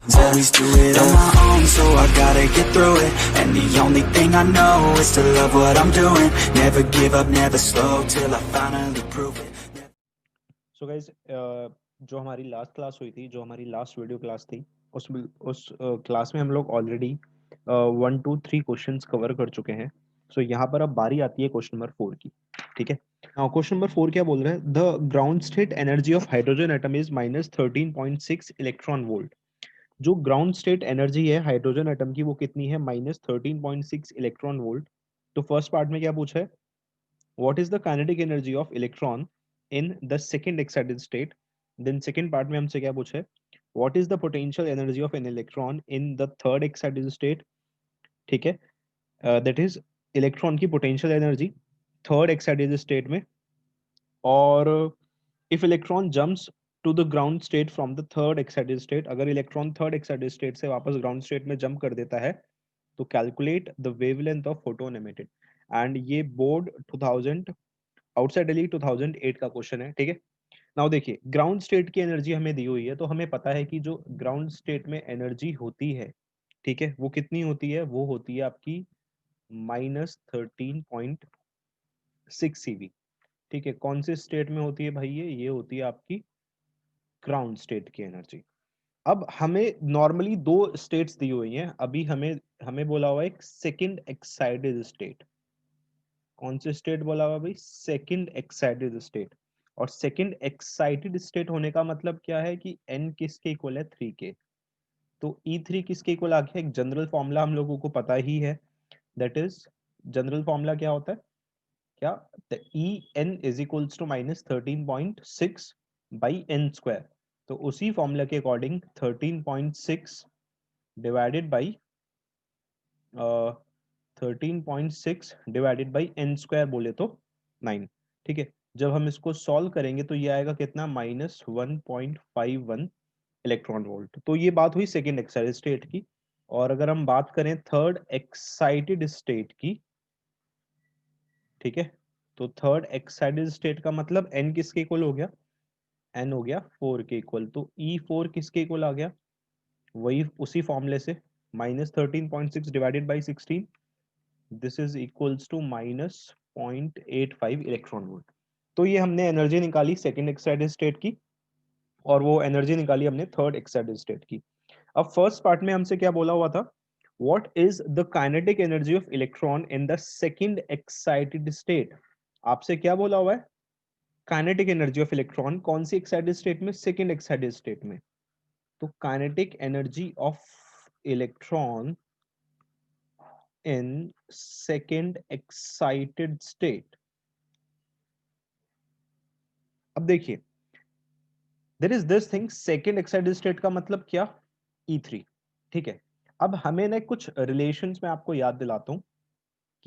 Always do it on my own, so I gotta get through it. And the only thing I know is to love what I'm doing. Never give up, never slow, till I finally prove it. So guys जो हमारी last class हुई थी, जो हमारी last video class थी, उस class में हम लोग ऑलरेडी 1 2 3 क्वेश्चंस कवर कर चुके हैं. सो यहाँ पर अब बारी आती है क्वेश्चन नंबर 4 की. ठीक है. क्वेश्चन नंबर 4 क्या बोल रहा है? The ground state energy of hydrogen atom is -13.6 electron volt. जो ग्राउंड स्टेट एनर्जी है हाइड्रोजन एटम की, वो कितनी है? -13.6 इलेक्ट्रॉन वोल्ट. तो फर्स्ट पार्ट में क्या पूछा है? what is the kinetic energy of electron in the second excited state. Then second part में हमसे क्या पूछा है? what is the potential energy of an electron in the third excited state. ठीक है. that is इलेक्ट्रॉन की potential energy third excited state में. और if electron jumps to the ground state from the third excited state, अगर electron third excited state से वापस ground state में jump कर देता है, तो calculate the wavelength of photon emitted. And ये बोर्ड 2000 आउटसाइड दिल्ली 2008 का क्वेश्चन है. ठीक है. नाउ देखिए, ग्राउंड स्टेट की एनर्जी हमें दी हुई है, तो हमें पता है कि जो ग्राउंड स्टेट में एनर्जी होती है, ठीक है, वो कितनी होती है? वो होती है आपकी -13.6 CV. ठीक है. कौन से स्टेट में होती है भाई? ये होती है आपकी ग्राउंड स्टेट की एनर्जी. अब हमें नॉर्मली दो स्टेट्स दी हुई हैं. अभी हमें हमें बोला हुआ है एक सेकंड एक्साइटेड स्टेट. कौन से स्टेट बोला हुआ भाई? Second excited state. और सेकंड एक्साइटेड स्टेट होने का मतलब क्या है कि एन किसके इक्वल है? 3 के. तो E3 किसके इक्वल आ गया? एक जनरल फॉर्मूला हम लोगों को पता ही है. दैट इज, जनरल फॉर्मूला क्या होता है? क्या? E n is equals to -13.6 by n square. तो उसी फॉर्मूला के according 13.6 divided by 13.6 divided by n square बोले तो 9. ठीक है. जब हम इसको सॉल्व करेंगे तो ये आएगा कितना? -1.51 इलेक्ट्रॉन वोल्ट. तो ये बात हुई सेकेंड एक्साइटेड स्टेट की. और अगर हम बात करें थर्ड एक्साइटेड स्टेट की, ठीक है, तो थर्ड एक्साइटेड स्टेट का मतलब एन किसके इक्वल हो गया? एन हो गया 4 के इक्वल. तो E4 किसके इक्वल आ गया? वही उसी फॉर्मूले से, -13.6 divided by 16. This is equals to -0.85 electron volt. तो ये हमने एनर्जी निकाली सेकेंड एक्साइटेड स्टेट की, और वो एनर्जी निकाली हमने थर्ड एक्साइटेड स्टेट की. अब फर्स्ट पार्ट में हमसे क्या बोला हुआ था? What is the kinetic energy of electron in the second excited state. आपसे क्या बोला हुआ है? काइनेटिक एनर्जी ऑफ इलेक्ट्रॉन कौन सी एक्साइटेड स्टेट में? सेकेंड एक्साइटेड स्टेट में. तो kinetic energy of electron in second excited state. अब देखिए, there is this thing, second excited state का मतलब क्या? E3. ठीक है. अब हमें ना कुछ रिलेशंस में आपको याद दिलाता हूं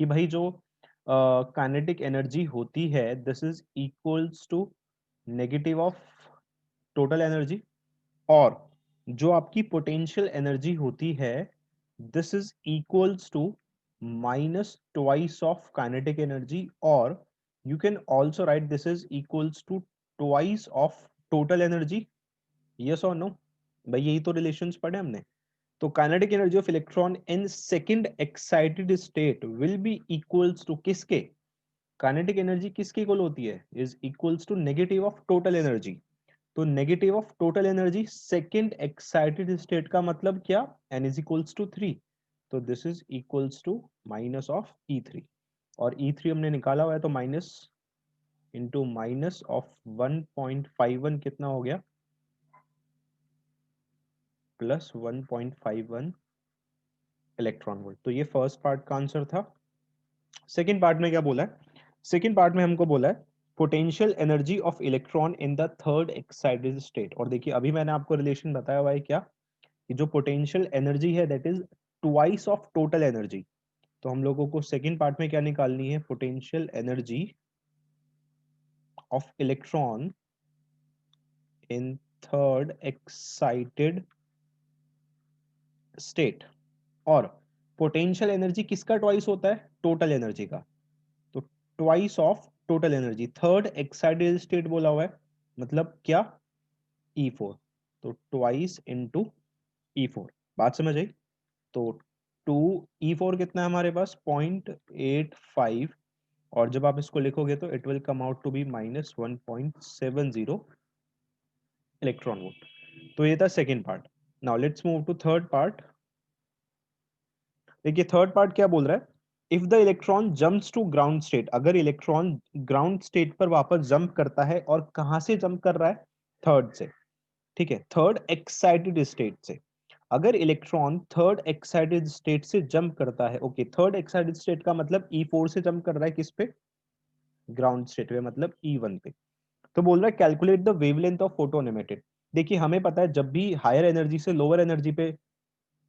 कि भाई जो काइनेटिक एनर्जी होती है, this is equals to negative of total energy. और जो आपकी पोटेंशियल एनर्जी होती है, this is equals to minus twice of kinetic energy. और you can also write this is equals to twice of total energy. Yes और no? भाई यही तो रिलेशंस पढ़े हमने. तो kinetic energy of electron in second excited state will be equals to किसके? Kinetic energy किसके इक्वल होती है? Is equals to negative of total energy. तो negative of total energy second excited state का मतलब क्या? N is equals to 3. तो this is equals to minus of E3. और E3 हमने निकाला हुआ है, तो माइनस इंटू माइनस ऑफ 1.51 कितना हो गया? Plus 1.51 electron volt. तो ये फर्स्ट पार्ट का आंसर था. सेकेंड पार्ट में क्या बोला है? सेकेंड पार्ट में हमको बोला है potential energy of electron in the third excited state. और देखिए, अभी मैंने आपको रिलेशन बताया हुआ है क्या, कि जो पोटेंशियल एनर्जी है that is twice of total energy. तो हम लोगों को सेकेंड पार्ट में क्या निकालनी है? Potential energy of electron in third excited state. और पोटेंशियल एनर्जी किसका ट्वाइस होता है? टोटल एनर्जी का. तो twice of total energy, third excited state बोला हुआ है, मतलब क्या? E4. तो ट्वाइस इंटू E4। बात समझ आई? तो 2E4 कितना है हमारे पास? 0.85, और जब आप इसको लिखोगे तो it will come out to be -1.70 electron volt. तो ये था second part. Now let's move to third part. देखिए थर्ड पार्ट क्या बोल रहा है, if the electron jumps to ground state, अगर इलेक्ट्रॉन ग्राउंड स्टेट पर वापस जंप करता है, और कहां से जंप कर रहा है? थर्ड से, ठीक है, थर्ड एक्साइटेड स्टेट से। अगर इलेक्ट्रॉन थर्ड एक्साइटेड स्टेट से जंप करता है, ओके, थर्ड एक्साइटेड स्टेट का मतलब E4 से जंप कर रहा है किस पे? ग्राउंड स्टेट पे, मतलब E1 पे। तो बोल रहा है calculate the wavelength of photon emitted. देखिए हमें पता है जब भी हायर एनर्जी से लोअर एनर्जी पे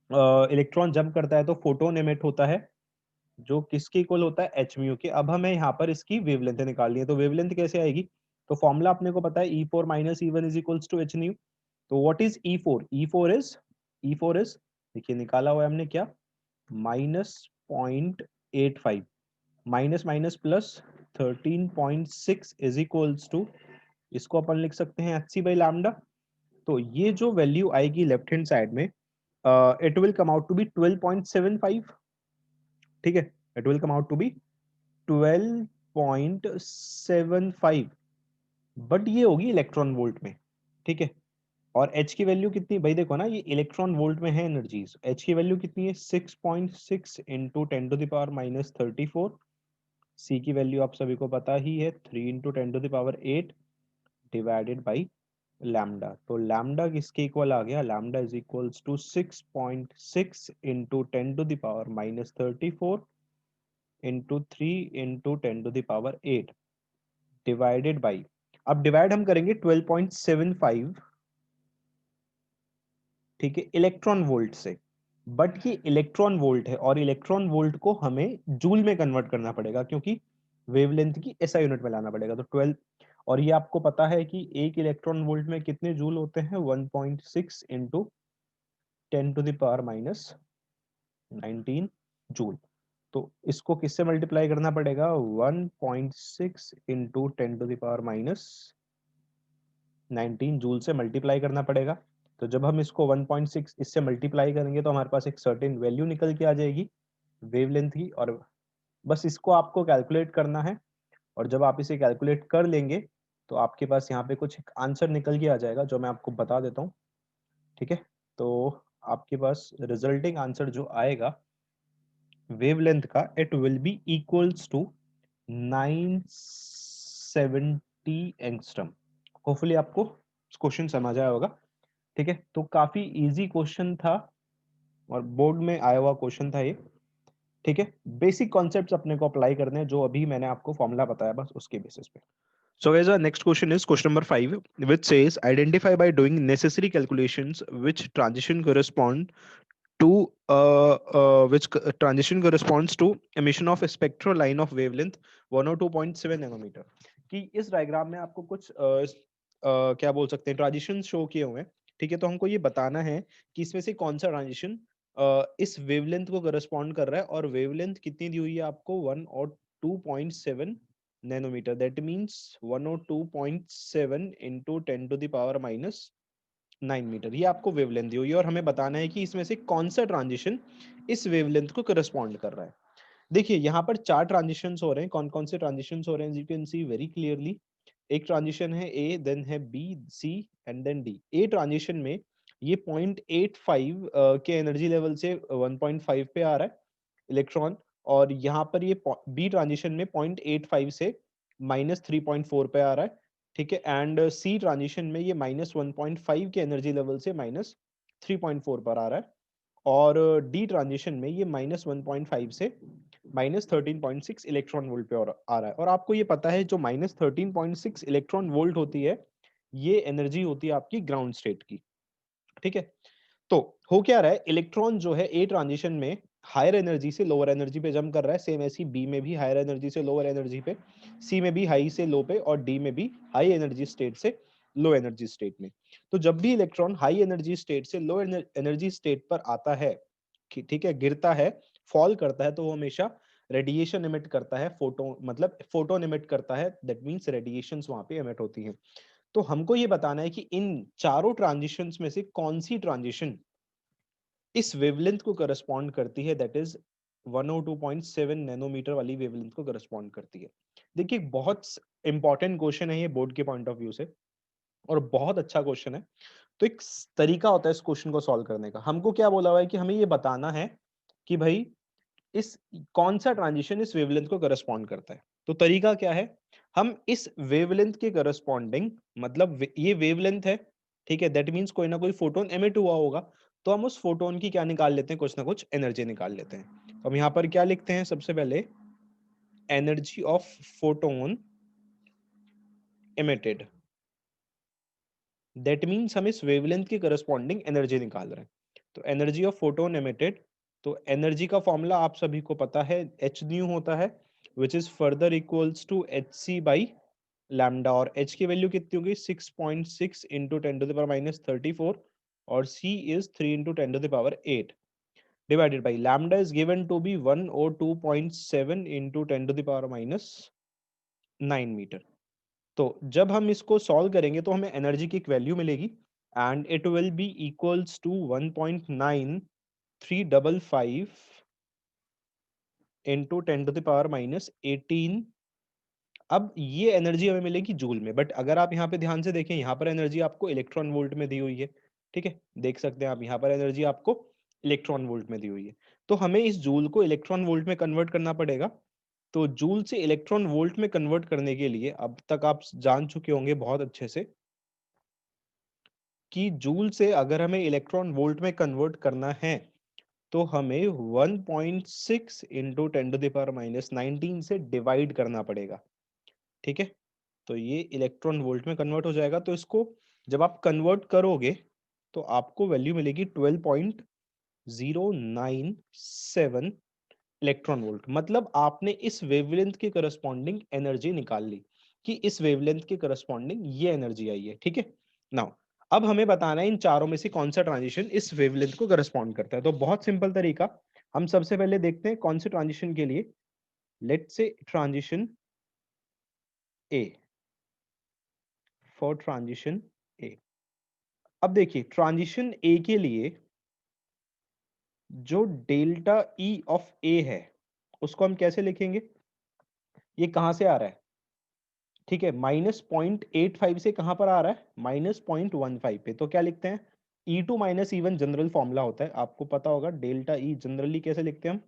इलेक्ट्रॉन जंप करता है तो फोटोन एमिट होता है, जो किसके इक्वल होता है? एच म्यू के। अब हमें यहाँ पर इसकी वेवलेंथ निकालनी है, तो वेवलेंथ कैसे आएगी? तो फॉर्मूला अपने को पता है, E4 minus E1 is equals to h nu. तो what is E4? E4 is देखिए निकाला हुआ है हमने क्या, -0.85, minus minus plus 13.6 is equals to, इसको अपन लिख सकते हैं एच सी बाई लैम्डा। तो ये जो वैल्यू आएगी लेफ्ट हैंड साइड में, it will come out to be 12.75, ठीक है, it will come out to be 12.75, but ये होगी इलेक्ट्रॉन वोल्ट में, ठीक है। और H की वैल्यू कितनी भाई, देखो ना ये इलेक्ट्रॉन वोल्ट में है एनर्जीज, H की वैल्यू कितनी है? 6.6 इंटू 10⁻34। C की वैल्यू आप सभी को पता ही है, 3 इंटू 10⁸ डिवाइडेड बाई लैम्डा। तो लैम्डा किसके इक्वल आ गया? Lambda is equals to 6.6 into 10⁻34 into 3 into 10⁸ divided by, अब डिवाइड हम करेंगे 12.75, ठीक है, इलेक्ट्रॉन वोल्ट से। बट ये इलेक्ट्रॉन वोल्ट है, और इलेक्ट्रॉन वोल्ट को हमें जूल में कन्वर्ट करना पड़ेगा, क्योंकि वेवलेंथ की SI यूनिट में लाना पड़ेगा। तो 12, और ये आपको पता है कि एक इलेक्ट्रॉन वोल्ट में कितने जूल होते हैं? 1.6 इंटू 10⁻19 जूल। तो इसको किससे मल्टीप्लाई करना पड़ेगा? 1.6 इंटू 10⁻19 जूल से मल्टीप्लाई करना पड़ेगा। तो जब हम इसको 1.6 इससे मल्टीप्लाई करेंगे तो हमारे पास एक सर्टेन वैल्यू निकल के आ जाएगी वेवलेंथ की, और बस इसको आपको कैलकुलेट करना है। और जब आप इसे कैलकुलेट कर लेंगे तो आपके पास यहाँ पे कुछ आंसर निकल के आ जाएगा, जो मैं आपको बता देता हूँ, ठीक है। तो आपके पास रिजल्टिंग आंसर जो आएगा वेवलेंथ का, it will be equals to 970 angstrom. Hopefully आपको क्वेश्चन समझ आया होगा, ठीक है। तो काफी इजी क्वेश्चन था, और बोर्ड में आया हुआ क्वेश्चन था ये, ठीक है। बेसिक कॉन्सेप्ट्स अपने को अप्लाई करने हैं, जो अभी मैंने आपको फॉर्मूला बताया बस उसके बेसिस पे। So guys, our next question is question number 5, which says identify by doing necessary calculations which transition correspond to transition corresponds to emission of a spectral line of wavelength 102.7 nanometre. कि इस diagram में आपको कुछ क्या बोल सकते हैं, transition show किए हुए हैं, ठीक है। तो हमको ये बताना है कि इसमें से कौन सा ट्रांजिशन इस वेवलेंथ को करस्पॉन्ड कर रहा है, और वेवलेंथ कितनी दी हुई है आपको? 102.7 nanometre. That means 102.7 into 10⁻⁹ metre, ये आपको वेवलेंथ दी हुई है, और हमें बताना है कि इसमें से कौन सा ट्रांजिशन इस वेवलेंथ को करस्पॉन्ड कर रहा है। देखिए यहाँ पर 4 ट्रांजिशंस हो रहे हैं। कौन कौन से ट्रांजिशंस हो रहे हैं? You can see very clearly. एक ट्रांजिशन है A, देन है B, C and then D। A transition में ये 0.85 के एनर्जी लेवल से 1.5 पे आ रहा है इलेक्ट्रॉन, और यहाँ पर ये बी ट्रांजिशन में 0.85 से -3.4 पे आ रहा है, ठीक है। एंड सी ट्रांजिशन में ये -1.5 के एनर्जी लेवल से -3.4 पर आ रहा है, और डी ट्रांजिशन में ये -1.5 से -13.6 इलेक्ट्रॉन वोल्ट पे आ रहा है। और आपको ये पता है जो -13.6 इलेक्ट्रॉन वोल्ट होती है, ये एनर्जी होती है आपकी ग्राउंड स्टेट की, ठीक है। तो हो क्या रहा है, इलेक्ट्रॉन जो है ए ट्रांजिशन में हायर एनर्जी से लोअर एनर्जी पे जंप कर रहा है, सेम ऐसी बी में भी हायर एनर्जी से लोअर एनर्जी पे, सी में भी हाई से लो पे, और डी में भी हाई एनर्जी स्टेट से लो एनर्जी स्टेट में। तो जब भी इलेक्ट्रॉन हाई एनर्जी स्टेट से लो एनर्जी स्टेट पर आता है, ठीक है, गिरता है, फॉल करता है, तो वो हमेशा रेडिएशन इमिट करता है, फोटो मतलब फोटोन इमिट करता है, दैट मींस रेडिएशंस वहां पे इमिट होती हैं। तो हमको ये बताना है कि इन चारों ट्रांजिशंस में से कौन सी ट्रांजिशन इस वेवलेंथ को करस्पॉन्ड करती है, दैट इज 102.7 नैनोमीटर वाली वेवलेंथ को करस्पॉन्ड करती है। देखिए बहुत इंपॉर्टेंट क्वेश्चन है ये बोर्ड के पॉइंट ऑफ व्यू से, और बहुत अच्छा क्वेश्चन है। तो एक तरीका होता है इस क्वेश्चन को सॉल्व करने का। हमको क्या बोला हुआ है कि हमें ये बताना है कि भाई इस कौन सा ट्रांजिशन इस वेवलेंथ को करस्पॉन्ड करता है। तो तरीका क्या है, हम इस वेवलेंथ के करस्पॉन्डिंग, मतलब ये वेवलेंथ है, ठीक है, दैट मींस कोई ना कोई फोटोन एमिट हुआ होगा, तो हम उस फोटोन की क्या निकाल लेते हैं, कुछ ना कुछ एनर्जी निकाल लेते हैं। तो हम यहाँ पर क्या लिखते हैं, सबसे पहले energy of photon emitted, that means हम इस वेवलेंथ के करस्पॉन्डिंग एनर्जी निकाल रहे हैं। तो एनर्जी ऑफ फोटोन एमिटेड, तो एनर्जी का फॉर्मूला आप सभी को पता है, एच न्यू होता है, which is further equals to h c by lambda, और एच की वैल्यू कितनी होगी 6.6 इंटू 10⁻34, और c is 3 into 10⁸ divided by lambda is given to be 102.7 into 10⁻9 metre. तो जब हम इसको सॉल्व करेंगे तो हमें एनर्जी की एक वैल्यू मिलेगी, and it will be equals to 1.9355 into 10⁻18। अब ये एनर्जी हमें मिलेगी जूल में, बट अगर आप यहाँ पे ध्यान से देखें, यहाँ पर एनर्जी आपको इलेक्ट्रॉन वोल्ट में दी हुई है, ठीक है, देख सकते हैं आप यहाँ पर एनर्जी आपको इलेक्ट्रॉन वोल्ट में दी हुई है। तो हमें इस जूल को इलेक्ट्रॉन वोल्ट में कन्वर्ट करना पड़ेगा। तो जूल से इलेक्ट्रॉन वोल्ट में कन्वर्ट करने के लिए अब तक आप जान चुके होंगे बहुत अच्छे से कि जूल से अगर हमें इलेक्ट्रॉन वोल्ट में कन्वर्ट करना है तो हमें 1.6 इंटू 10⁻19 से डिवाइड करना पड़ेगा, ठीक है। तो ये इलेक्ट्रॉन वोल्ट में कन्वर्ट हो जाएगा, तो इसको जब आप कन्वर्ट करोगे तो आपको वैल्यू मिलेगी 12.097 इलेक्ट्रॉन वोल्ट। मतलब आपने इस वेवलेंथ के करस्पॉन्डिंग एनर्जी निकाल ली कि इस वेवलेंथ के करस्पॉन्डिंग ये एनर्जी आई है, ठीक है। नाउ अब हमें बताना है इन चारों में से कौन सा ट्रांजिशन इस वेवलेंथ को करस्पॉन्ड करता है। तो बहुत सिंपल तरीका, हम सबसे पहले देखते हैं कौन से ट्रांजिशन के लिए। Let's say transition A, for transition A. अब देखिए ट्रांजिशन ए के लिए जो डेल्टा ई ऑफ ए है उसको हम कैसे लिखेंगे, ये कहां से आ रहा है, ठीक है, -0.85 से कहां पर आ रहा है, -0.15 पे। तो क्या लिखते हैं, E2 minus E1 general formula होता है, आपको पता होगा, डेल्टा ई जनरली कैसे लिखते हैं हम,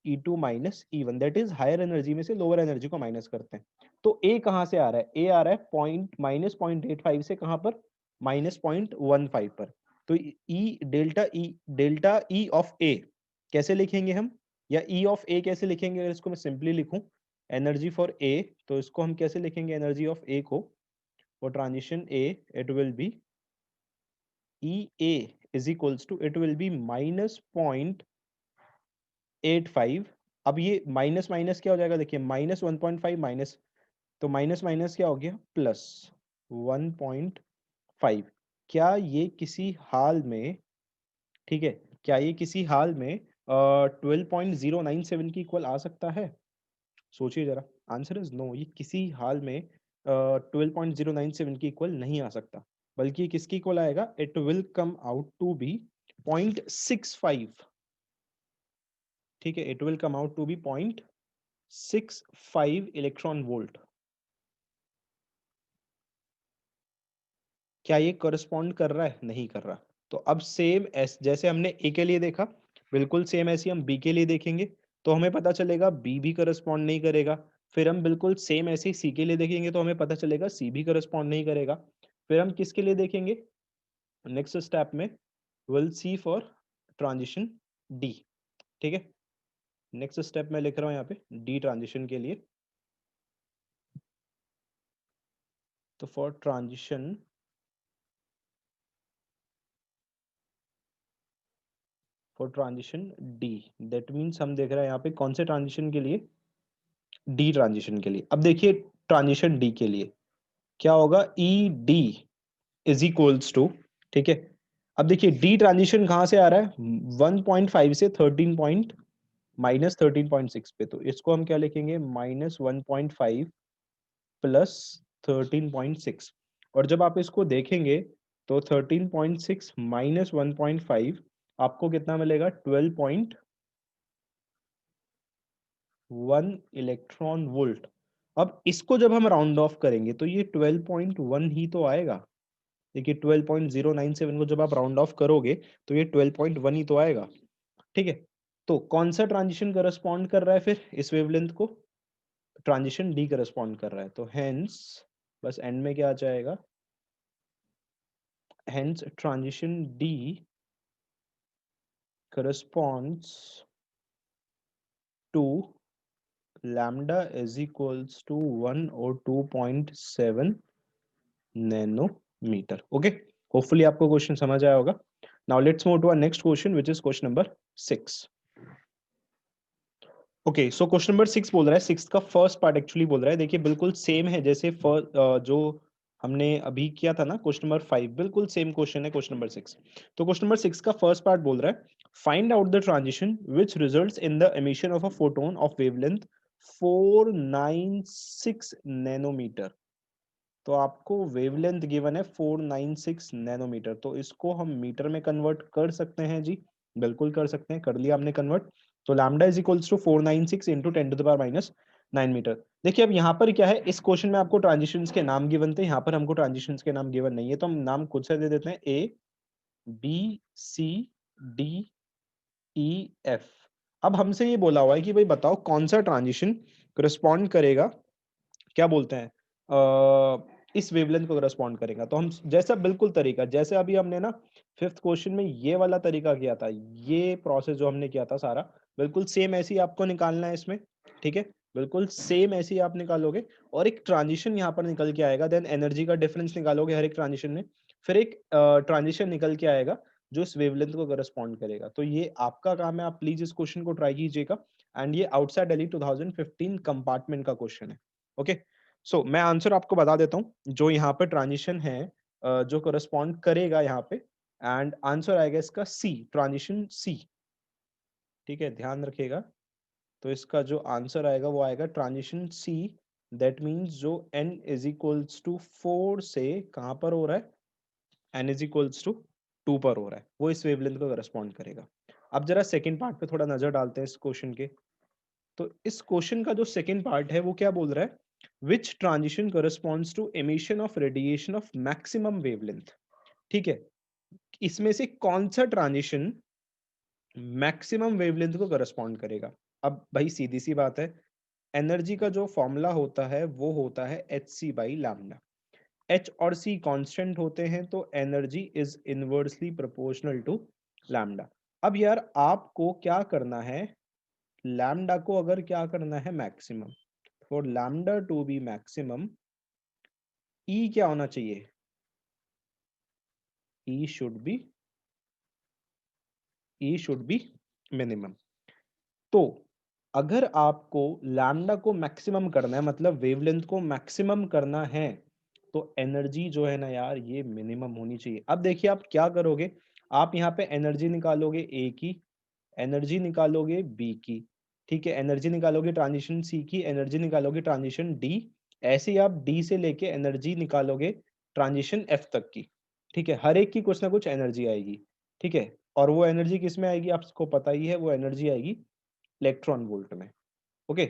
E2 minus E1, that is higher energy में से लोअर एनर्जी को माइनस करते हैं। तो ए कहां से आ रहा है, ए आ रहा है -0.85 से कहां पर, -0.15 पर। तो ई डेल्टा ई ऑफ ए कैसे लिखेंगे हम, या ई ऑफ ए कैसे लिखेंगे, अगर इसको मैं सिंपली लिखूं एनर्जी फॉर ए, तो इसको हम कैसे लिखेंगे एनर्जी ऑफ ए को, for transition A it will be E A is equals to, it will be -0.85। अब ये माइनस माइनस क्या हो जाएगा, देखिए -1.5 माइनस, तो माइनस माइनस क्या हो गया +1.5। क्या ये किसी हाल में, ठीक है, क्या ये किसी हाल में 12.097 की इक्वल आ सकता है, सोचिए जरा। आंसर इज नो, ये किसी हाल में 12.097 की इक्वल नहीं आ सकता, बल्कि किसकी इक्वल आएगा, it will come out to be 0.65, ठीक है, it will come out to be 0.65 electron volt. क्या ये करस्पॉन्ड कर रहा है, नहीं कर रहा। तो अब सेम जैसे हमने ए के लिए देखा, बिल्कुल सेम ऐसे हम बी के लिए देखेंगे, तो हमें पता चलेगा बी भी करस्पॉन्ड नहीं करेगा। फिर हम बिल्कुल सेम ऐसे ही सी के लिए देखेंगे, तो हमें पता चलेगा सी भी करस्पॉन्ड नहीं करेगा। फिर हम किसके लिए देखेंगे, नेक्स्ट स्टेप में will see for transition D, ठीक है। नेक्स्ट स्टेप में लिख रहा हूं यहाँ पे डी ट्रांजिशन के लिए। तो for transition D, that means हम देख रहे हैं यहाँ पे कौन से ट्रांजिशन के लिए, डी ट्रांजिशन के लिए। अब देखिए ट्रांजिशन डी के लिए क्या होगा, E D is equals to, ठीक है। अब देखिए डी ट्रांजिशन कहां से आ रहा है, 1.5 से 13.6 पे, तो इसको हम क्या लिखेंगे, -1.5 प्लस 13.6। और जब आप इसको देखेंगे तो 13.6 माइनस 1.5 आपको कितना मिलेगा 12.1 इलेक्ट्रॉन वोल्ट। अब इसको जब हम राउंड ऑफ करेंगे तो ये 12.1 ही तो आएगा। देखिए 12.097 को जब आप राउंड ऑफ करोगे तो ये 12.1 ही तो आएगा। ठीक है, तो कौन सा ट्रांजिशन करस्पॉन्ड कर रहा है फिर इस वेवलेंथ को? ट्रांजिशन डी करस्पॉन्ड कर रहा है, तो हेंस बस एंड में क्या आ जाएगा, hence transition D corresponds to lambda is equals to 1 or 2.7 nanometer. Okay, hopefully आपको क्वेश्चन समझ आया होगा. Now let's move to our next question, which is question number 6. Okay, so question number 6 बोल रहा है, 6 का फर्स्ट पार्ट एक्चुअली बोल रहा है, देखिए बिल्कुल सेम है जैसे जो हमने अभी किया था ना क्वेश्चन नंबर 5, बिल्कुल सेम क्वेश्चन है क्वेश्चन नंबर 6. तो क्वेश्चन नंबर 6 का फर्स्ट पार्ट बोल रहा है, find out the transition which results in the emission of a photon of wavelength 496 nanometre. तो आपको वेवलेंथ गिवन है 496 नैनोमीटर, तो इसको हम मीटर में कन्वर्ट कर सकते हैं जी, बिल्कुल कर सकते हैं, कर लिया हमने कन्वर्ट. तो lambda is equals to 496 into 10 to the power minus 9 metre. देखिए अब यहाँ पर क्या है, इस क्वेश्चन में आपको ट्रांजिशंस के नाम गिवन थे, यहाँ पर हमको ट्रांजिशंस के नाम गिवन नहीं है, तो हम नाम खुद से दे देते हैं A B C D E F. अब हमसे ये बोला हुआ है कि भाई बताओ कौन सा ट्रांजिशन करस्पॉन्ड करेगा, क्या बोलते हैं इस वेवलेंथ को करस्पॉन्ड करेगा. तो हम जैसा बिल्कुल तरीका जैसे अभी हमने ना फिफ्थ क्वेश्चन में ये वाला तरीका किया था, ये प्रोसेस जो हमने किया था सारा बिल्कुल सेम ऐसे ही आपको निकालना है इसमें. ठीक है, बिल्कुल सेम ऐसे ही आप निकालोगे और एक ट्रांजिशन यहाँ पर निकल के आएगा, देन एनर्जी का डिफरेंस निकालोगे हर एक ट्रांजिशन में, फिर एक ट्रांजिशन निकल के आएगा जो इस वेवलेंथ को करस्पॉन्ड करेगा. तो ये आपका काम है, आप प्लीज इस क्वेश्चन को ट्राई कीजिएगा. एंड ये आउटसाइड दिल्ली 2015 कंपार्टमेंट का क्वेश्चन है. ओके, सो मैं आंसर आपको बता देता हूं जो यहाँ पर ट्रांजिशन है जो करस्पॉन्ड करेगा यहाँ पे, एंड आंसर आएगा इसका सी, ट्रांजिशन सी. ठीक है, ध्यान रखिएगा. तो इसका जो आंसर आएगा वो आएगा ट्रांजिशन सी. दैट मीन्स जो n इज इक्वल्स टू 4 से कहां पर हो रहा है, n इज इक्वल्स टू 2 पर हो रहा है, वो इस वेवलेंथ को करस्पॉन्ड करेगा. अब जरा सेकंड पार्ट पे थोड़ा नजर डालते हैं इस क्वेश्चन के. तो इस क्वेश्चन का जो सेकंड पार्ट है वो क्या बोल रहा है, which transition corresponds to emission of radiation of maximum wavelength. ठीक है, इसमें से कौन सा ट्रांजिशन मैक्सिमम वेवलेंथ को करस्पॉन्ड करेगा. अब भाई सीधी सी बात है, एनर्जी का जो फॉर्मूला होता है वो होता है h c by lambda. H और सी कांस्टेंट होते हैं तो energy is inversely proportional to lambda. अब यार आपको क्या करना है, लैम्डा को अगर क्या करना है maximum, for lambda to be maximum E क्या होना चाहिए, ई शुड बी मिनिमम. तो अगर आपको लैम्डा को मैक्सिमम करना है, मतलब वेवलेंथ को मैक्सिमम करना है, तो एनर्जी जो है ना यार ये मिनिमम होनी चाहिए. अब देखिए आप क्या करोगे, आप यहाँ पे एनर्जी निकालोगे ए की, एनर्जी निकालोगे बी की, ठीक है, एनर्जी निकालोगे ट्रांजिशन सी की, एनर्जी निकालोगे ट्रांजिशन डी, ऐसे ही आप डी से लेके एनर्जी निकालोगे ट्रांजिशन एफ तक की. ठीक है, हर एक की कुछ ना कुछ एनर्जी आएगी. ठीक है, और वो एनर्जी किस में आएगी आपको पता ही है, वो एनर्जी आएगी इलेक्ट्रॉन वोल्ट में. ओके,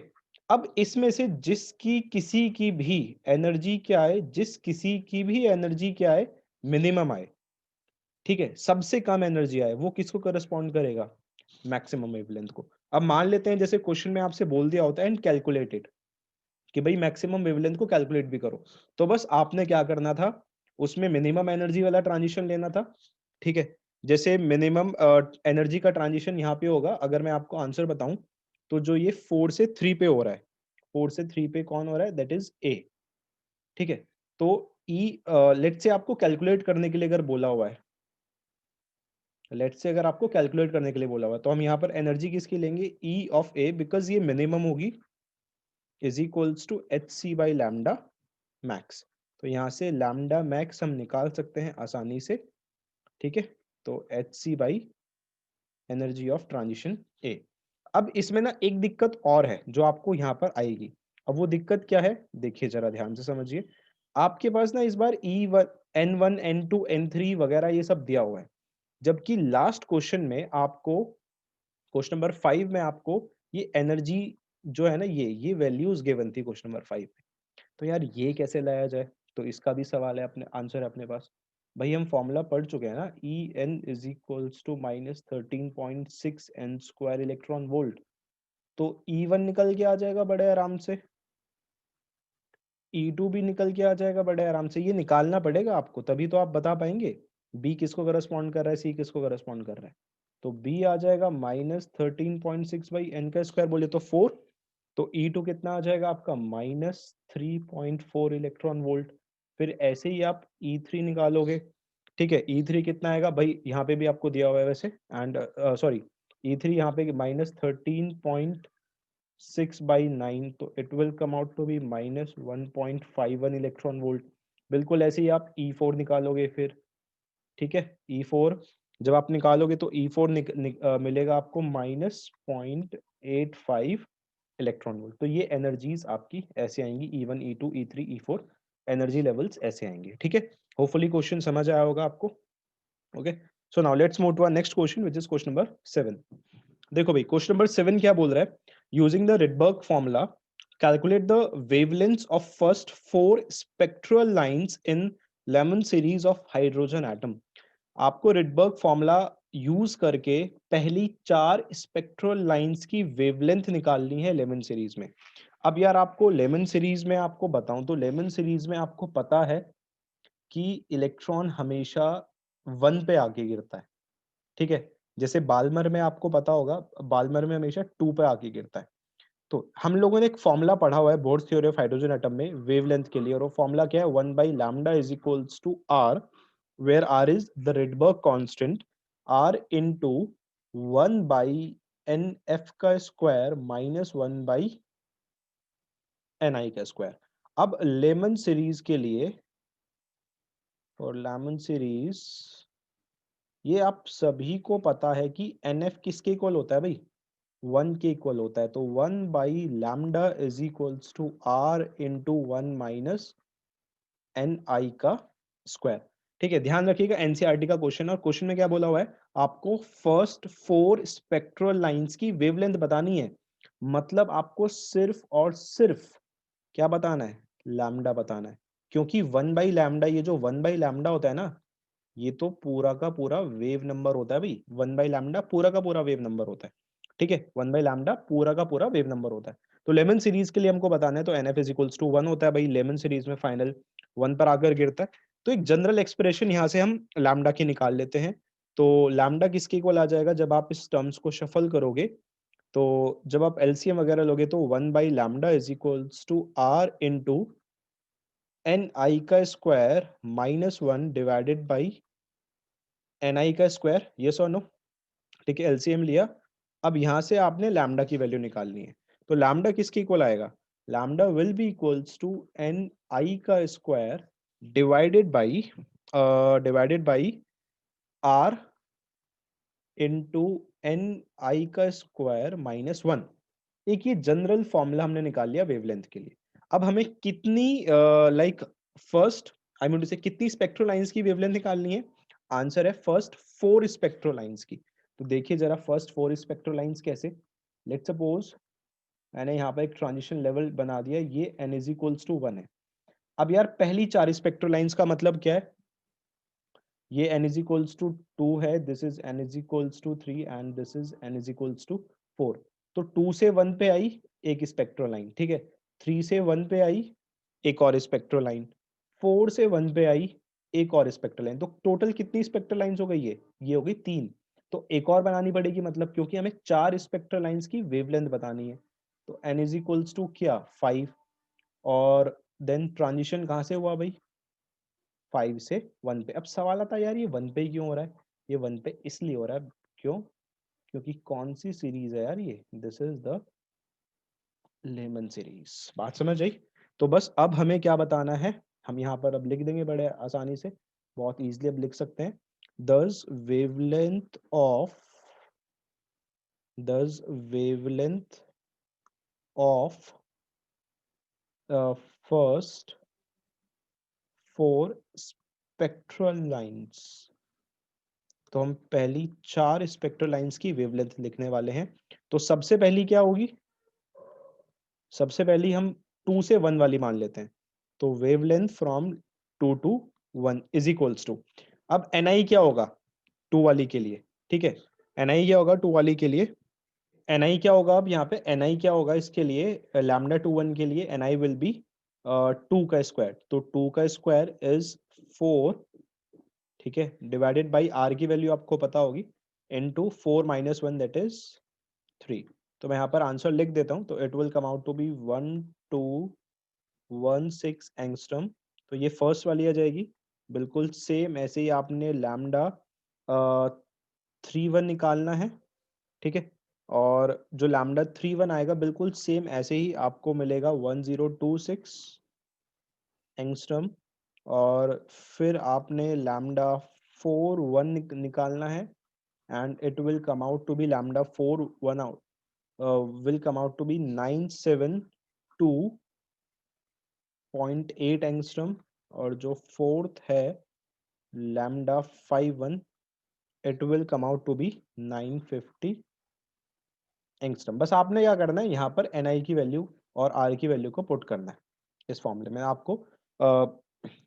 अब इसमें से जिसकी किसी की भी एनर्जी क्या है, जिस किसी की भी एनर्जी क्या है, मिनिमम आए, ठीक है, सबसे कम एनर्जी आए, वो किसको करस्पॉन्ड करेगा, मैक्सिमम वेवलेंथ को. अब मान लेते हैं जैसे क्वेश्चन में आपसे बोल दिया होता है एंड कैलकुलेटेड कि भाई मैक्सिमम वेवलेंथ को कैलकुलेट भी करो, तो बस आपने क्या करना था, उसमें मिनिमम एनर्जी वाला ट्रांजिशन लेना था. ठीक है, जैसे मिनिमम एनर्जी का ट्रांजिशन यहाँ पे होगा, अगर मैं आपको आंसर बताऊं तो जो ये 4 से 3 पे हो रहा है, 4 से 3 पे कौन हो रहा है, दैट इज ए. ठीक है, तो ई लेट से आपको कैलकुलेट करने के लिए अगर बोला हुआ है, लेट से अगर आपको कैलकुलेट करने के लिए बोला हुआ है, तो हम यहाँ पर एनर्जी किसकी लेंगे, ई ऑफ ए, बिकॉज ये मिनिमम होगी, is equals to h c by lambda max. तो यहाँ से लैम्डा मैक्स हम निकाल सकते हैं आसानी से. ठीक है, तो h c by energy of transition A. अब इसमें ना एक दिक्कत और है जो आपको यहाँ पर आएगी. अब वो दिक्कत क्या है, देखिए जरा ध्यान से समझिए. आपके पास ना इस बार E one N1 N2 N3 वगैरह ये सब दिया हुआ है, जबकि लास्ट क्वेश्चन में आपको, क्वेश्चन नंबर 5 में आपको ये एनर्जी जो है ना, ये वैल्यूज गिवन थी क्वेश्चन नंबर 5 में। तो यार ये कैसे लाया जाए, तो इसका भी सवाल है, अपने आंसर है अपने पास। भाई हम फॉर्मूला पढ़ चुके हैं ना, E n is equals to -13.6 n² electron volt. तो E1 निकल के आ जाएगा बड़े आराम से, E2 भी निकल के आ जाएगा बड़े आराम से। ये निकालना पड़ेगा आपको, तभी तो आप बता पाएंगे B किसको करस्पॉन्ड कर रहा है, C किसको करस्पॉन्ड कर रहा है। तो B आ जाएगा -13.6/n² बोले तो 4। तो E2 कितना आ जाएगा आपका, -3.4 इलेक्ट्रॉन वोल्ट। फिर ऐसे ही आप E3 निकालोगे, ठीक है। E3 कितना आएगा भाई, यहाँ पे भी आपको दिया हुआ है वैसे, एंड सॉरी, E3 यहाँ पे -13.6/9, तो it will come out to be -1.51 electron volt. बिल्कुल ऐसे ही आप E4 निकालोगे फिर, ठीक है। E4 जब आप निकालोगे तो E4 मिलेगा आपको -0.85 इलेक्ट्रॉन वोल्ट। तो ये एनर्जीज आपकी ऐसे आएंगी, E1 E2 E3 E4 energy levels ऐसे आएंगे, ठीक है। होपफुली क्वेश्चन समझ आया होगा आपको। Okay, so now let's move to our next question which is question number 7। देखो भाई क्वेश्चन नंबर 7 क्या बोल रहा है, using the Rydberg formula calculate the wavelengths of first 4 spectral lines in Lyman series of hydrogen atom. आपको Rydberg formula use करके पहली 4 spectral lines की वेवलेंथ निकालनी है लेमन सीरीज में। अब यार आपको लेमन सीरीज में आपको बताऊं तो लेमन सीरीज में आपको पता है कि इलेक्ट्रॉन हमेशा 1 पे आके गिरता है, ठीक है। जैसे बाल्मर में आपको पता होगा, बाल्मर में हमेशा 2 पे आके गिरता है। तो हम लोगों ने एक फॉर्मूला पढ़ा हुआ है Bohr theory of hydrogen atom में वेवलेंथ के लिए, और वो फॉर्मूला क्या है, 1/λ is equals to R, where R is the Rydberg constant, R into 1 by nf का स्क्वायर माइनस 1 by ni का स्क्वायर। अब लेमन सीरीज के लिए, और लेमन सीरीज, ये आप सभी को पता है कि nf किसके इक्वल होता है भाई, 1 के इक्वल होता है। तो 1/λ is equals to R into 1 minus n i का स्क्वायर, ठीक है। ध्यान रखिएगा एनसीईआरटी का क्वेश्चन, और क्वेश्चन में क्या बोला हुआ है, आपको फर्स्ट 4 स्पेक्ट्रल लाइंस की वेवलेंथ बतानी है। मतलब आपको सिर्फ और सिर्फ क्या बताना है, लैम्डा बताना है। क्योंकि 1/λ, ये जो 1/λ होता है ना, ये तो पूरा का पूरा वेव नंबर होता है भाई। 1/λ पूरा का पूरा वेव नंबर होता है, ठीक है। 1/λ पूरा का पूरा वेव नंबर होता है। तो लेमन सीरीज के लिए हमको बताना है, तो n f is equals to 1 होता है भाई, लेमन सीरीज में फाइनल 1 पर आकर गिरता है। तो एक जनरल एक्सप्रेशन यहाँ से हम लैम्डा की निकाल लेते हैं। तो लैम्डा किसके इक्वल आ जाएगा, जब आप इस टर्म्स को शफल करोगे, तो जब आप एलसीएम वगैरह लोगे, तो 1/λ is equals to R into n i का square minus 1 divided by n i का स्क्वायर, ये सो नो, ठीक है। एलसीएम लिया, अब यहाँ से आपने लैम्डा की वैल्यू निकालनी है। तो लैम्डा किसके इक्वल आएगा, lambda will be equals to n i का square divided by R into n i का स्क्वायर माइनस 1। एक ये जनरल फॉर्मूला हमने निकाल लिया वेवलेंथ के लिए। अब हमें कितनी like first, I mean two से कितनी स्पेक्ट्रल लाइंस की वेवलेंथ निकालनी है, आंसर है फर्स्ट 4 स्पेक्ट्रल लाइंस की। तो देखिए जरा फर्स्ट 4 स्पेक्ट्रल लाइंस कैसे, लेट्स सपोज मैंने यहाँ पर एक ट्रांजिशन लेवल बना दिया, ये n इज इक्वल्स टू 1 है। अब यार पहली 4 स्पेक्ट्रल लाइंस का मतलब क्या है, ये n इज इक्वल्स टू 2 है, this is n is equals to 3 and this is n is equals to 4। तो 2 से 1 पे आई एक स्पेक्ट्रल लाइन, ठीक है। 3 से 1 पे आई एक और स्पेक्ट्रल लाइन, 4 से 1 पे आई एक और स्पेक्ट्रल लाइन। तो टोटल कितनी स्पेक्ट्रल लाइंस हो गई है, ये हो गई 3। तो एक और बनानी पड़ेगी, मतलब क्योंकि हमें 4 स्पेक्ट्रल लाइंस की वेवलेंथ बतानी है। तो n इज इक्वल्स टू क्या 5, और देन ट्रांजिशन कहाँ से हुआ भाई, 5 से 1 पे। अब सवाल आता है यार ये 1 पे ही क्यों हो रहा है, ये 1 पे इसलिए हो रहा है, क्यों, क्योंकि कौन सी सीरीज है यार ये, this is the Lyman series. बात समझ आई। तो बस अब हमें क्या बताना है, हम यहाँ पर अब लिख देंगे बड़े आसानी से, बहुत इजीली अब लिख सकते हैं। दस वेवलेंथ ऑफ दस wavelength of first 4 spectral lines तो हम पहली 4 स्पेक्ट्रल लाइंस की वेवलेंथ लिखने वाले हैं। तो सबसे पहली क्या होगी, सबसे पहली हम 2 से 1 वाली मान लेते हैं। तो wavelength from 2 to 1 is equals to, अब ni क्या होगा 2 वाली के लिए, ठीक है, ni क्या होगा 2 वाली के लिए, ni क्या होगा, अब यहाँ पे ni क्या होगा इसके लिए, लैम्डा 2 1 के लिए ni विल बी 2 का स्क्वायर, तो 2 का स्क्वायर इज 4, ठीक है, डिवाइडेड बाई r की वैल्यू आपको पता होगी, इनटू 4 माइनस 1 दैट इज 3। तो मैं यहाँ पर आंसर लिख देता हूँ, तो it will come out to be 1216 angstrom. तो ये फर्स्ट वाली आ जाएगी, बिल्कुल सेम ऐसे ही आपने लैम्डा 3 1 निकालना है, ठीक है, और जो लैम्डा 3 1 आएगा बिल्कुल सेम ऐसे ही आपको मिलेगा 1026 एंगस्ट्रम, और फिर आपने लैम्डा 4 1 निकालना है, and it will come out to be lambda 4 1 out will come out to be 972.8 angstrom, और जो फोर्थ है lambda 5 1, it will come out to be 950 angstrom. बस आपने क्या करना है, यहाँ पर ni की वैल्यू और r की वैल्यू को पुट करना है इस फॉर्मूले में। आपको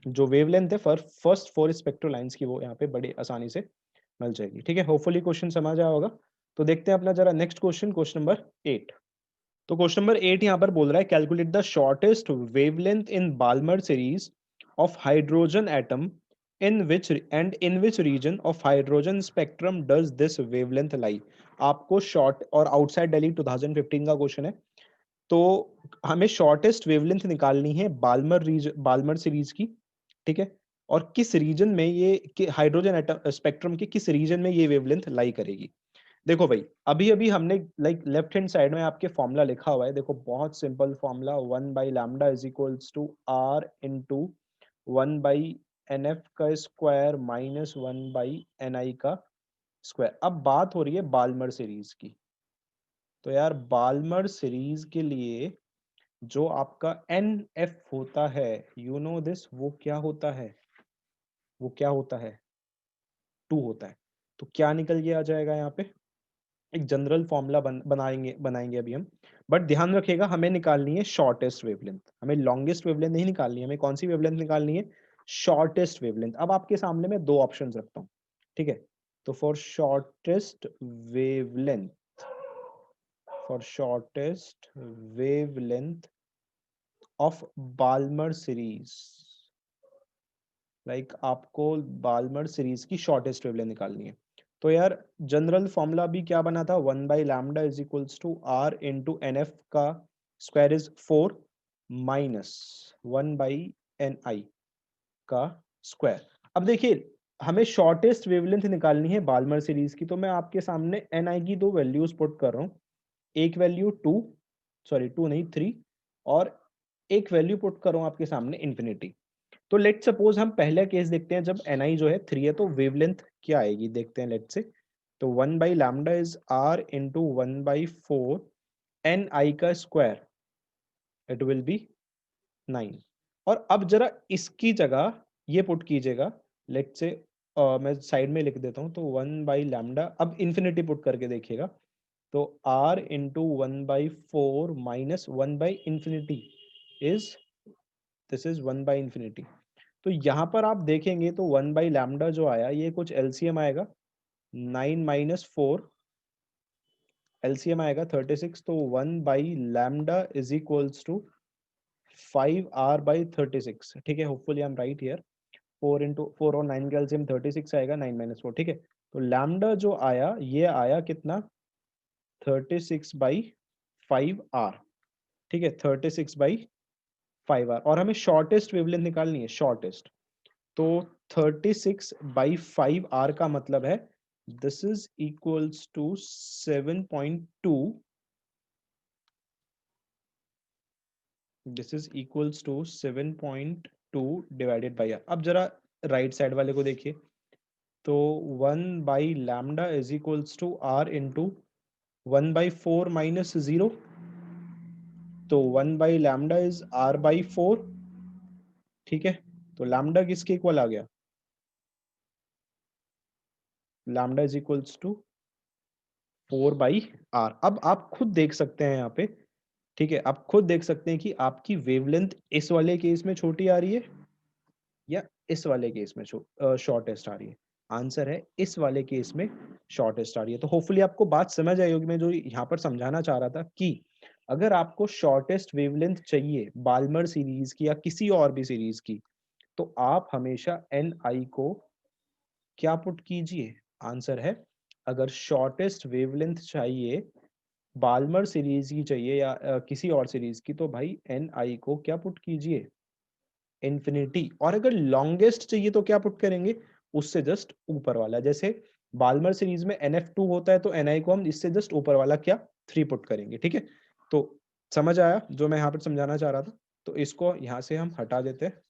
जो वेवलेंथ है फर्स्ट 4 स्पेक्ट्रल लाइंस की वो यहाँ पे बड़ी आसानी से मिल जाएगी, ठीक है। होपफुली क्वेश्चन समझ आया होगा। तो देखते हैं अपना जरा नेक्स्ट क्वेश्चन, क्वेश्चन नंबर 8। तो क्वेश्चन नंबर 8 यहाँ पर बोल रहा है, calculate the shortest wavelength in Balmer series of hydrogen atom in which region of hydrogen spectrum does this wavelength lie. आपको शॉर्ट और आउटसाइड दिल्ली 2015 का क्वेश्चन है। तो हमें शॉर्टेस्ट वेवलेंथ निकालनी है बाल्मर सीरीज की, ठीक है, और किस रीजन में ये हाइड्रोजन एटम स्पेक्ट्रम के किस रीजन में ये वेवलेंथ लाई करेगी। देखो भाई, अभी अभी हमने लाइक लेफ्ट हैंड साइड में आपके फॉर्मूला लिखा हुआ है, देखो बहुत simple formula, 1 by lambda is equals to R into 1 by n f का square minus 1 by n i का स्क्वायर। अब बात हो रही है बाल्मर सीरीज की। तो यार बाल्मर सीरीज के लिए जो आपका एन एफ होता है, यू नो दिस, वो क्या होता है, वो क्या होता है, 2 होता है। तो क्या निकल के आ जाएगा यहाँ पे, एक जनरल फॉर्मूला बनाएंगे बनाएंगे अभी हम। बट ध्यान रखिएगा, हमें निकालनी है शॉर्टेस्ट वेवलेंथ, हमें लॉन्गेस्ट वेवलेंथ नहीं निकालनी है। हमें कौन सी वेवलेंथ निकालनी है, शॉर्टेस्ट वेवलेंथ। अब आपके सामने मैं 2 ऑप्शन रखता हूँ, ठीक है। तो for shortest wavelength, for shortest wavelength of Balmer series, like आपको बाल्मर सीरीज की शॉर्टेस्ट वेवलेंथ निकालनी है। तो यार जनरल फॉर्मूला भी क्या बना था, 1 by lambda is equals to R into n f का square is 4 minus 1 by n i का स्क्वायर। अब देखिए, हमें शॉर्टेस्ट वेवलेंथ निकालनी है बाल्मर सीरीज की, तो मैं आपके सामने एन आई की 2 वैल्यूज पुट कर रहा हूँ। एक वैल्यू 2, सॉरी 2 नहीं 3, और एक वैल्यू पुट कर रहा हूँ आपके सामने इन्फिनिटी। तो लेट सपोज हम पहला केस देखते हैं, जब ni जो है 3 है तो वेवलेंथ क्या आएगी देखते हैं, लेट से। तो 1 by lambda is r into 1 by 4 n i का स्क्वायर, इट विल बी 9। और अब जरा इसकी जगह ये पुट कीजिएगा, लेट से मैं साइड में लिख देता हूँ, तो 1 बाई लैम्डा, अब इन्फिनिटी पुट करके देखिएगा, तो r into 1 by 4 minus 1 by infinity is, this is 1 by infinity. तो यहाँ पर आप देखेंगे तो 1 बाई लैम्डा जो आया ये कुछ एलसीएम आएगा, 9 माइनस 4 एलसीएम आएगा 36। तो 1 by lambda is equals to 5r by 36, ठीक है। Hopefully I am right here, 4 into 4 और 9 का एलसीएम 36 आएगा, 9 माइनस 4, ठीक है। तो लैम्डा जो आया ये आया कितना, 36 बाई 5r, ठीक है, 36 बाई 5r। और हमें शॉर्टेस्ट वेवलेंथ निकालनी है, शॉर्टेस्ट। तो 36 बाई 5r का मतलब है this is equals to 7.2, this is equals to 7.2 divided by r। अब जरा राइट साइड वाले को देखिए, तो 1 by lambda is equals to r into 1 by 4 minus 0। तो 1 by lambda is r by 4, ठीक है। तो लैम्डा किसके इक्वल आ गया, lambda is equals to 4/r। अब आप खुद देख सकते हैं यहाँ पे, ठीक है, आप खुद देख सकते हैं कि आपकी वेवलेंथ इस वाले केस में छोटी आ रही है या इस वाले केस में शॉर्टेस्ट आ रही है। आंसर है इस वाले केस में शॉर्टेस्ट आ रही है। तो होपफुली आपको बात समझ आई होगी। मैं जो यहाँ पर समझाना चाह रहा था कि अगर आपको शॉर्टेस्ट वेवलेंथ चाहिए बाल्मर सीरीज की या किसी और भी सीरीज की, तो आप हमेशा एन आई को क्या पुट कीजिए। आंसर है, अगर शॉर्टेस्ट वेवलेंथ चाहिए बाल्मर सीरीज की चाहिए या किसी और सीरीज की, तो भाई एन आई को क्या पुट कीजिए, इन्फिनिटी। और अगर लॉन्गेस्ट चाहिए तो क्या पुट करेंगे, उससे जस्ट ऊपर वाला। जैसे बाल्मर सीरीज में NF2 होता है, तो NI को हम इससे जस्ट ऊपर वाला क्या 3 पुट करेंगे। ठीक है, तो समझ आया जो मैं यहाँ पर समझाना चाह रहा था। तो इसको यहाँ से हम हटा देते हैं,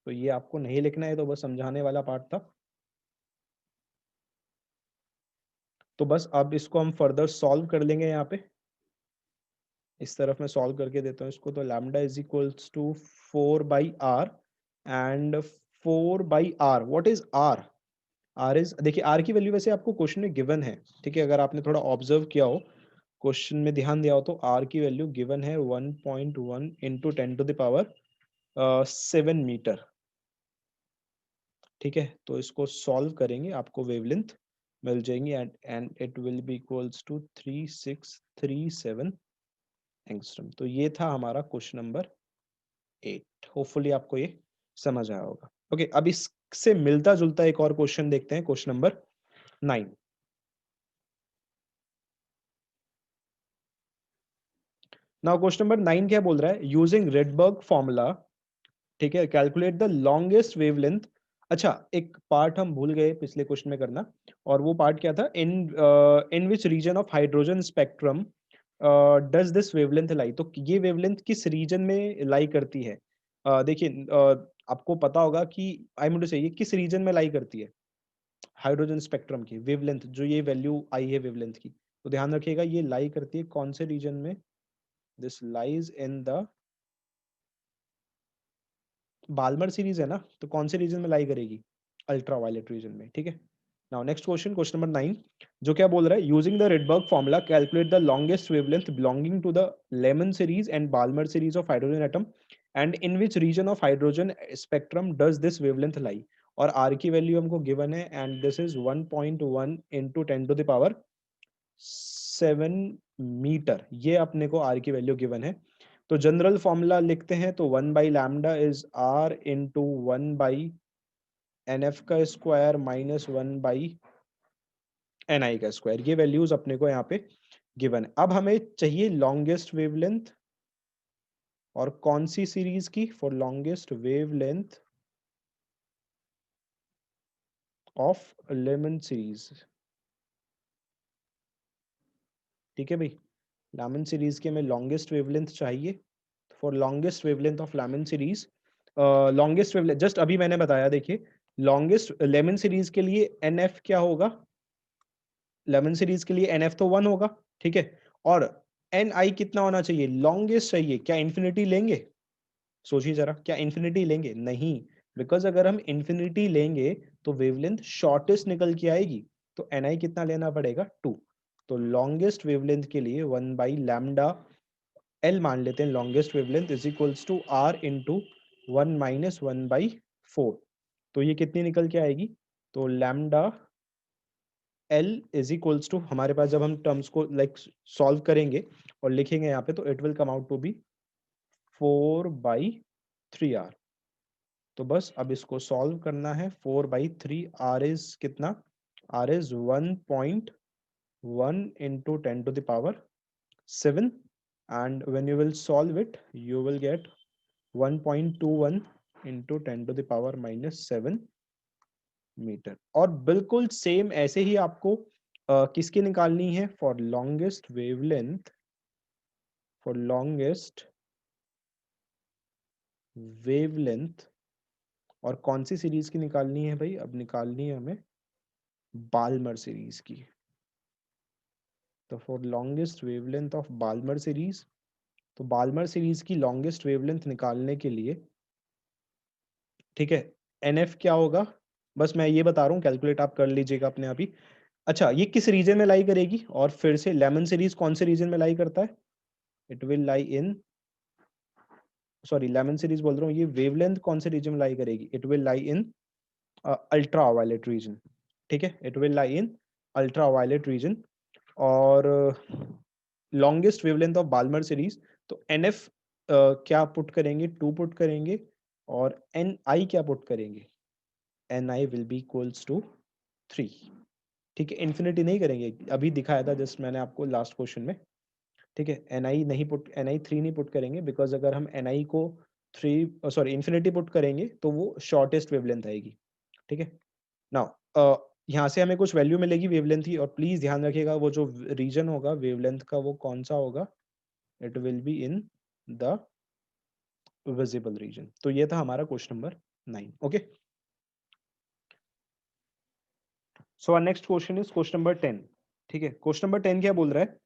तो ये आपको नहीं लिखना है, तो बस समझाने वाला पार्ट था। तो बस अब इसको हम फर्दर सॉल्व कर लेंगे। यहाँ पे इस तरफ मैं सॉल्व करके देता हूँ इसको। तो lambda is equals to 4/r and 4/r, what is r? r is, देखिए r की वैल्यू वैसे आपको क्वेश्चन में गिवन है, ठीक है, अगर आपने थोड़ा ऑब्जर्व किया हो, क्वेश्चन में ध्यान दिया हो, तो r की वैल्यू गिवन है 1.1 इंटू 10⁻7 मीटर। ठीक है, तो इसको सॉल्व करेंगे, आपको वेवलेंथ मिल जाएंगी and it will be equals to 3637 angstrom. तो ये था हमारा क्वेश्चन नंबर 8। होपफुली आपको ये समझ आया होगा। ओके, अब इससे मिलता जुलता एक और क्वेश्चन देखते हैं, question number 9। Now question number 9 क्या बोल रहा है, यूजिंग रेडबर्ग फॉर्मूला, ठीक है, कैलकुलेट द लॉन्गेस्ट वेवलेंथ। अच्छा, एक पार्ट हम भूल गए पिछले क्वेश्चन में करना, और वो पार्ट क्या था, in which region of hydrogen spectrum does this wavelength lie. तो ये वेवलेंथ किस रीजन में लाई करती है। देखिए, आपको पता होगा कि आई मीन टू से ये किस रीजन में लाई करती है हाइड्रोजन स्पेक्ट्रम की वेवलेंथ, जो ये वैल्यू आई है वेवलेंथ की, तो ध्यान रखिएगा ये लाई करती है कौन से रीजन में। This lies in the Balmer series है ना, तो कौन से रीजन में लाई करेगी, अल्ट्रा वायलेट रीजन में। ठीक है, now next question, question number 9, जो क्या बोल रहा है, using the Rydberg formula calculate the longest wavelength belonging to the Lyman series and Balmer series of hydrogen atom and in which region of hydrogen spectrum does this wavelength lie. और R की value हमको given है and this is 1.1 into 10⁻7 metre. ये अपने को are की value given है। तो जनरल फॉर्मूला लिखते हैं, तो 1/लैम्डा इज r इंटू 1/NF का स्क्वायर माइनस 1/NI का स्क्वायर। ये वैल्यूज अपने को यहाँ पे गिवन है। अब हमें चाहिए लॉन्गेस्ट वेवलेंथ, और कौन सी सीरीज की, for longest wavelength of Lyman series. ठीक है भाई, लेमन सीरीज के हमें लॉन्गेस्ट वेवलेंथ चाहिए। For longest wavelength of Lyman series, longest wavelength just अभी मैंने बताया, देखिए लॉन्गेस्ट लेमन सीरीज के लिए NF क्या होगा, लेमन सीरीज के लिए NF तो 1 होगा। ठीक है, और NI कितना होना चाहिए, लॉन्गेस्ट चाहिए। क्या इन्फिनिटी लेंगे, सोचिए जरा, क्या इन्फिनिटी लेंगे, नहीं, बिकॉज अगर हम इन्फिनिटी लेंगे तो वेवलेंथ शॉर्टेस्ट निकल के आएगी। तो NI कितना लेना पड़ेगा, 2। तो लॉन्गेस्ट वेवलेंथ के लिए 1/लैम्डा L मान लेते हैं, longest wavelength is equals to R into 1 - 1/4। तो ये कितनी निकल के आएगी, तो lambda L is equals to, हमारे पास जब हम टर्म्स को लाइक सॉल्व करेंगे और लिखेंगे यहाँ पे, तो it will come out to be 4/3R। तो बस अब इसको सॉल्व करना है। 4/3, R इज कितना, R is 1.1 into 10⁻7, and when you will solve it you will get 1.21 into 10⁻⁻7 metre. और बिल्कुल सेम ऐसे ही आपको किसकी निकालनी है, for longest wavelength, for longest wavelength, और कौन सी सीरीज की निकालनी है भाई, अब निकालनी है हमें बाल्मर सीरीज की। तो for longest wavelength of Balmer series, तो बाल्मर सीरीज की लॉन्गेस्ट वेवलेंथ निकालने के लिए, ठीक है, NF क्या होगा, बस मैं ये बता रहा हूँ, कैलकुलेट आप कर लीजिएगा अपने आप ही। अच्छा, ये किस रीजन में लाई करेगी, और फिर से लेमन सीरीज कौन से रीजन में लाई करता है? It will lie in, sorry Lyman series बोल रहा हूँ, ये वेवलेंथ कौन से रीजन में लाई करेगी? It will lie in ultraviolet region. ठीक है, it will lie in ultraviolet region. और longest wavelength of Balmer series, तो एन एफ क्या पुट करेंगे? 2 पुट करेंगे, और एन आई क्या पुट करेंगे? N i will be equals to 3। ठीक है, इन्फिनिटी नहीं करेंगे, अभी दिखाया था जस्ट मैंने आपको लास्ट क्वेश्चन में। ठीक है, एन आई नहीं पुट, एन आई 3 नहीं पुट करेंगे, बिकॉज अगर हम एन आई को 3 सॉरी इन्फिनिटी पुट करेंगे तो वो शॉर्टेस्ट वेवलेंथ आएगी। ठीक है, नाउ यहाँ से हमें कुछ वैल्यू मिलेगी वेवलेंथ की, और प्लीज ध्यान रखिएगा वो जो रीजन होगा वेवलेंथ का वो कौन सा होगा? It will be in the visible region. तो ये था हमारा question number 9। Okay, so our next question is question number 10। ठीक है, क्वेश्चन नंबर 10 क्या बोल रहा है?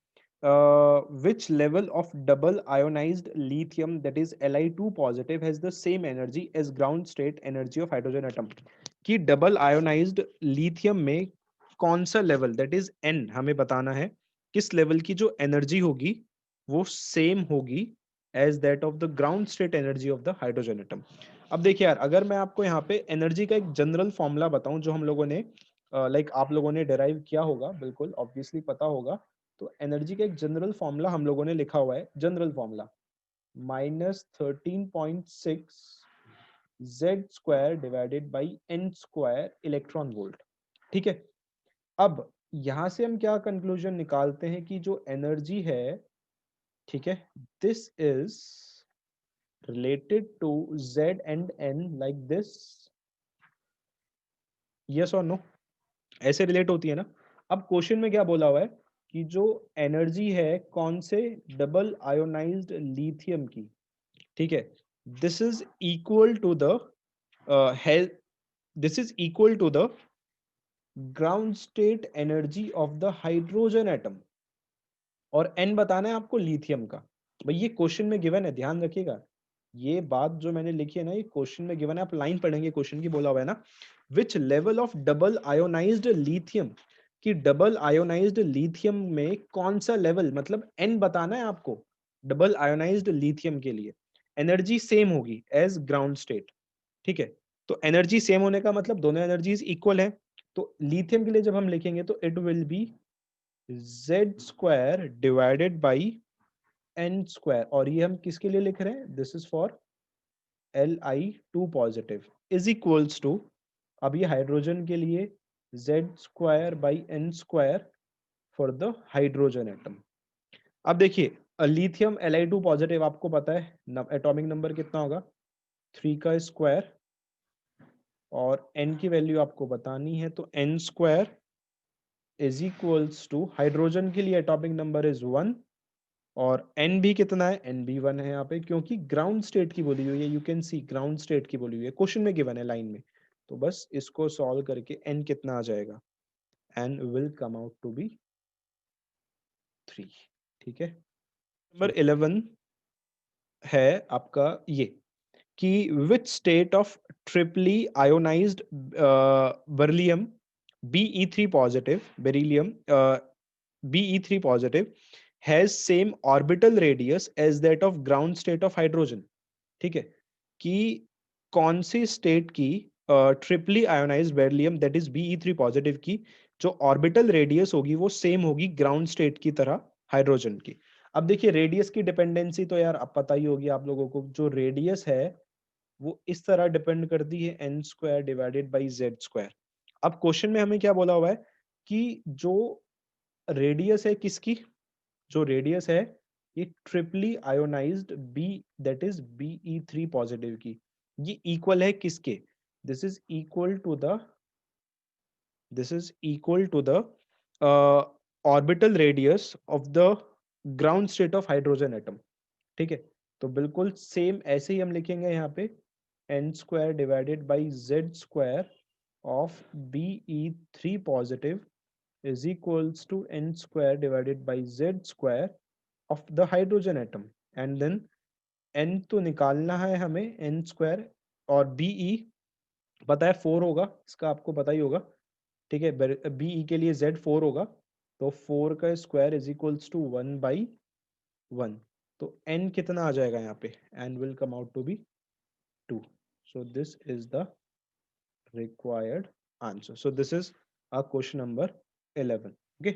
which level of double ionized lithium, that is Li2 positive, has the same energy as ground state energy of hydrogen atom? कि double ionised lithium में कौन सा लेवल, दैट इज एन, हमें बताना है किस लेवल की जो एनर्जी होगी वो सेम होगी as that of the ground state energy of the hydrogen atom. अब देखिए यार, अगर मैं आपको यहाँ पे एनर्जी का एक जनरल फॉर्मूला बताऊं जो हम लोगों ने आप लोगों ने डिराइव किया होगा, बिल्कुल ऑब्वियसली पता होगा। तो एनर्जी का एक जनरल फॉर्मूला हम लोगों ने लिखा हुआ है, general formula -13.6 Z square divided by n square electron volt. ठीक है, अब यहां से हम क्या कंक्लूजन निकालते हैं कि जो एनर्जी है, ठीक है, this is related to Z and n like this, yes और नो, ऐसे रिलेट होती है ना। अब क्वेश्चन में क्या बोला हुआ है कि जो एनर्जी है कौन से डबल आयोनाइज्ड लिथियम की, ठीक है, this is equal to the this is equal to the ground state energy of the hydrogen atom, और एन बताना है आपको लिथियम का। भाई ये क्वेश्चन में गिवन है, ध्यान रखिएगा, ये बात जो मैंने लिखी है ना, ये क्वेश्चन में गिवन है, आप लाइन पढ़ेंगे क्वेश्चन की, बोला हुआ है ना which level of double ionised lithium, कि डबल आयोनाइज्ड लिथियम में कौन सा लेवल, मतलब एन बताना है आपको डबल आयोनाइज्ड लिथियम के लिए, एनर्जी सेम होगी एज ग्राउंड स्टेट। ठीक है, तो एनर्जी सेम होने का मतलब दोनों एनर्जीज इक्वल है। तो लिथियम के लिए जब हम लिखेंगे तो it will be Z square divided by n square, और ये हम किसके लिए लिख रहे हैं? This is for Li2 positive is equals to, अब ये हाइड्रोजन के लिए Z square by n square for the hydrogen atom. अब देखिए लिथियम Li2 पॉजिटिव आपको पता है एटॉमिक नंबर कितना होगा? 3 का स्क्वायर, और n की वैल्यू आपको बतानी है, तो n square is equals to, hydrogen के लिए एटॉमिक नंबर इज 1, और n भी कितना है? n भी 1 है यहाँ पे, क्योंकि ग्राउंड स्टेट की बोली हुई है, you can C ground state की बोली हुई है, क्वेश्चन में गिवन है लाइन में। तो बस इसको सॉल्व करके n कितना आ जाएगा? n will come out to be 3। ठीक है, नंबर 11 है आपका ये, कि which state of triply ionised beryllium Be3 positive beryllium Be3 positive has same orbital radius as that of ground state of hydrogen। ठीक है, कि कौन सी स्टेट की triply ionised beryllium that is Be3 positive की जो ऑर्बिटल रेडियस होगी वो सेम होगी ग्राउंड स्टेट की तरह हाइड्रोजन की। अब देखिए रेडियस की डिपेंडेंसी तो यार अब पता ही होगी आप लोगों को, जो रेडियस है वो इस तरह डिपेंड करती है n square divided by Z square. अब क्वेश्चन में हमें क्या बोला हुआ है कि जो रेडियस है किसकी, जो रेडियस है ये triply ionised B that is Be3 positive की, ये इक्वल है किसके? This is equal to the, this is equal to the orbital radius of the ground state of hydrogen atom. ठीक है, तो बिल्कुल सेम ऐसे ही हम लिखेंगे यहाँ पे n square divided by Z square of Be3 positive is equals to n square divided by z square of the hydrogen atom, and then n तो निकालना है हमें n square, और Be पता है 4 होगा, इसका आपको पता ही होगा, ठीक है। बी ई के लिए z 4 होगा, तो 4 का स्क्वायर इज इक्वल्स टू 1/1। तो n कितना आ जाएगा यहाँ पे, n will come out to be 2। So this is the required answer. So this is our question number 11. Okay.